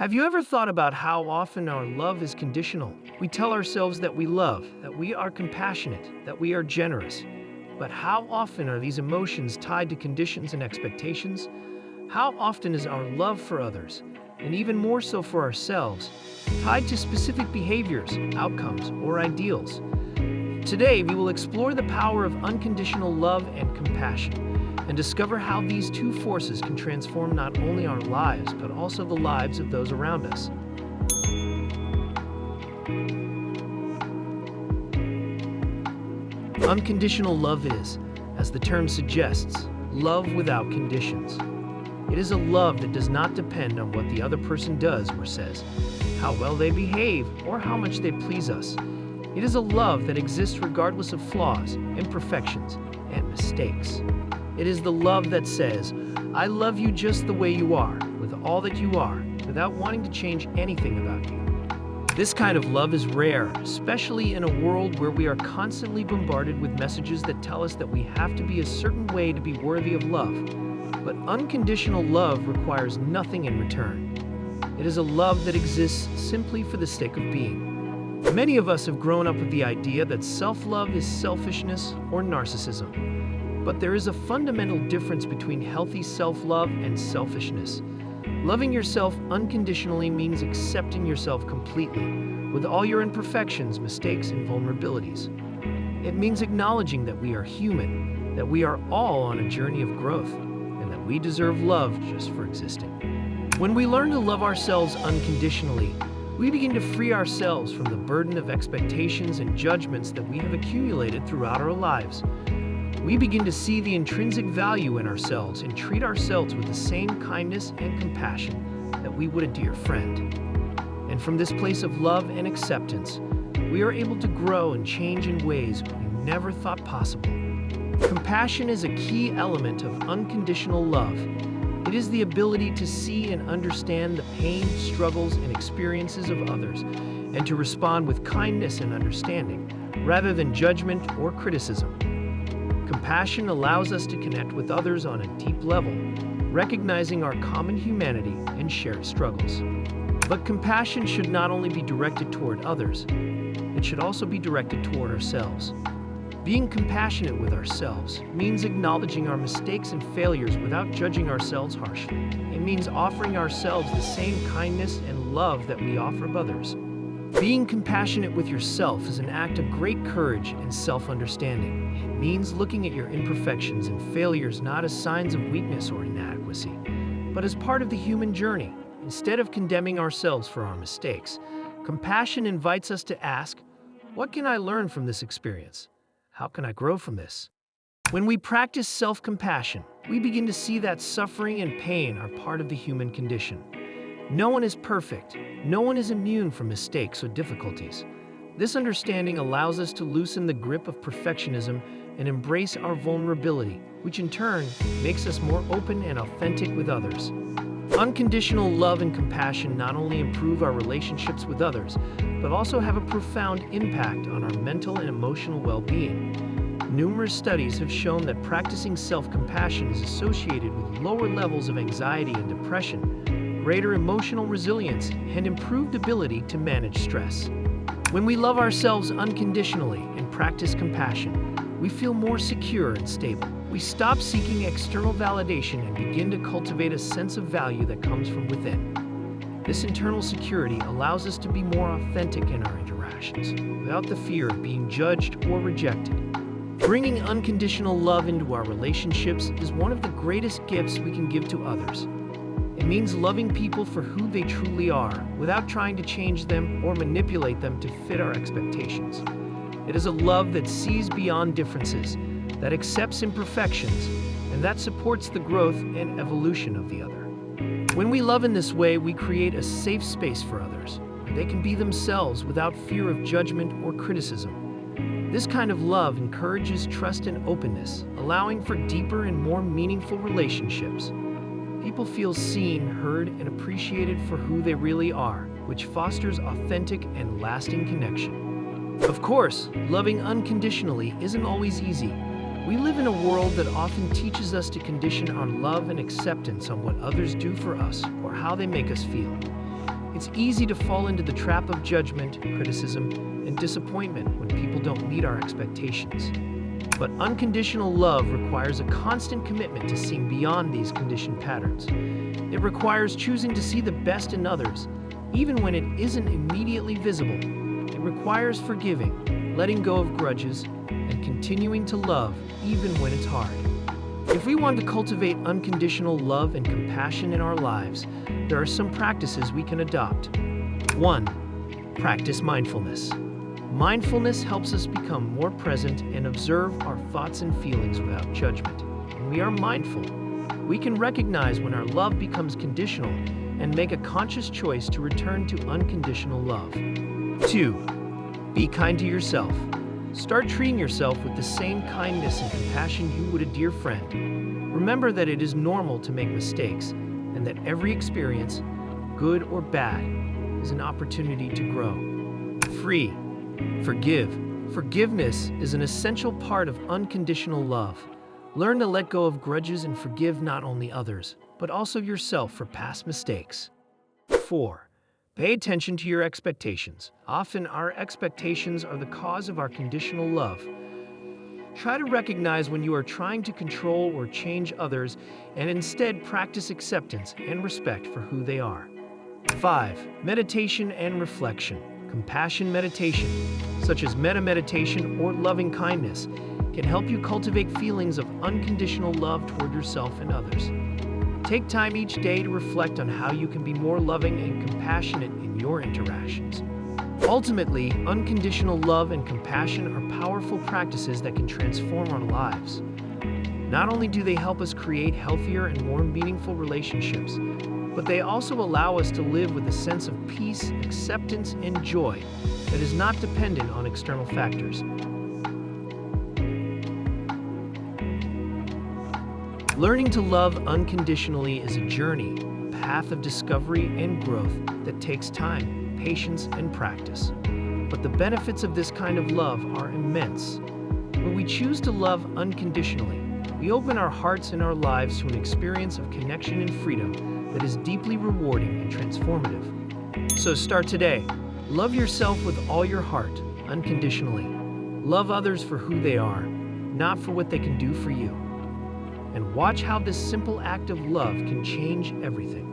Have you ever thought about how often our love is conditional? We tell ourselves that we love, that we are compassionate, that we are generous. But how often are these emotions tied to conditions and expectations? How often is our love for others, and even more so for ourselves, tied to specific behaviors, outcomes, or ideals? Today, we will explore the power of unconditional love and compassion and discover how these two forces can transform not only our lives, but also the lives of those around us. Unconditional love is, as the term suggests, love without conditions. It is a love that does not depend on what the other person does or says, how well they behave, or how much they please us. It is a love that exists regardless of flaws, imperfections, and mistakes. It is the love that says, I love you just the way you are, with all that you are, without wanting to change anything about you. This kind of love is rare, especially in a world where we are constantly bombarded with messages that tell us that we have to be a certain way to be worthy of love. But unconditional love requires nothing in return. It is a love that exists simply for the sake of being. Many of us have grown up with the idea that self-love is selfishness or narcissism. But there is a fundamental difference between healthy self-love and selfishness. Loving yourself unconditionally means accepting yourself completely, with all your imperfections, mistakes, and vulnerabilities. It means acknowledging that we are human, that we are all on a journey of growth, and that we deserve love just for existing. When we learn to love ourselves unconditionally, we begin to free ourselves from the burden of expectations and judgments that we have accumulated throughout our lives. We begin to see the intrinsic value in ourselves and treat ourselves with the same kindness and compassion that we would a dear friend. And from this place of love and acceptance, we are able to grow and change in ways we never thought possible. Compassion is a key element of unconditional love. It is the ability to see and understand the pain, struggles, and experiences of others, and to respond with kindness and understanding, rather than judgment or criticism. Compassion allows us to connect with others on a deep level, recognizing our common humanity and shared struggles. But compassion should not only be directed toward others, it should also be directed toward ourselves. Being compassionate with ourselves means acknowledging our mistakes and failures without judging ourselves harshly. It means offering ourselves the same kindness and love that we offer of others. Being compassionate with yourself is an act of great courage and self-understanding. It means looking at your imperfections and failures not as signs of weakness or inadequacy, but as part of the human journey. Instead of condemning ourselves for our mistakes, compassion invites us to ask, what can I learn from this experience? How can I grow from this? When we practice self-compassion, we begin to see that suffering and pain are part of the human condition. No one is perfect. No one is immune from mistakes or difficulties. This understanding allows us to loosen the grip of perfectionism and embrace our vulnerability, which in turn makes us more open and authentic with others. Unconditional love and compassion not only improve our relationships with others, but also have a profound impact on our mental and emotional well-being. Numerous studies have shown that practicing self-compassion is associated with lower levels of anxiety and depression, greater emotional resilience, and improved ability to manage stress. When we love ourselves unconditionally and practice compassion, we feel more secure and stable. We stop seeking external validation and begin to cultivate a sense of value that comes from within. This internal security allows us to be more authentic in our interactions, without the fear of being judged or rejected. Bringing unconditional love into our relationships is one of the greatest gifts we can give to others. It means loving people for who they truly are, without trying to change them or manipulate them to fit our expectations. It is a love that sees beyond differences, that accepts imperfections, and that supports the growth and evolution of the other. When we love in this way, we create a safe space for others, where they can be themselves without fear of judgment or criticism. This kind of love encourages trust and openness, allowing for deeper and more meaningful relationships. People feel seen, heard, and appreciated for who they really are, which fosters authentic and lasting connection. Of course, loving unconditionally isn't always easy. We live in a world that often teaches us to condition our love and acceptance on what others do for us or how they make us feel. It's easy to fall into the trap of judgment, criticism, and disappointment when people don't meet our expectations. But unconditional love requires a constant commitment to seeing beyond these conditioned patterns. It requires choosing to see the best in others, even when it isn't immediately visible. It requires forgiving, letting go of grudges, and continuing to love even when it's hard. If we want to cultivate unconditional love and compassion in our lives, there are some practices we can adopt. 1. Practice mindfulness. Mindfulness helps us become more present and observe our thoughts and feelings without judgment. When we are mindful, we can recognize when our love becomes conditional and make a conscious choice to return to unconditional love. 2. Be kind to yourself. Start treating yourself with the same kindness and compassion you would a dear friend. Remember that it is normal to make mistakes and that every experience, good or bad, is an opportunity to grow. 3. Forgive. Forgiveness is an essential part of unconditional love. Learn to let go of grudges and forgive not only others, but also yourself for past mistakes. 4. Pay attention to your expectations. Often, our expectations are the cause of our conditional love. Try to recognize when you are trying to control or change others and instead practice acceptance and respect for who they are. 5. Meditation and reflection. Compassion meditation, such as metta meditation or loving kindness, can help you cultivate feelings of unconditional love toward yourself and others. Take time each day to reflect on how you can be more loving and compassionate in your interactions. Ultimately, unconditional love and compassion are powerful practices that can transform our lives. Not only do they help us create healthier and more meaningful relationships, but they also allow us to live with a sense of peace, acceptance, and joy that is not dependent on external factors. Learning to love unconditionally is a journey, a path of discovery and growth that takes time, patience, and practice. But the benefits of this kind of love are immense. When we choose to love unconditionally, we open our hearts and our lives to an experience of connection and freedom that is deeply rewarding and transformative. So start today. Love yourself with all your heart, unconditionally. Love others for who they are, not for what they can do for you. And watch how this simple act of love can change everything.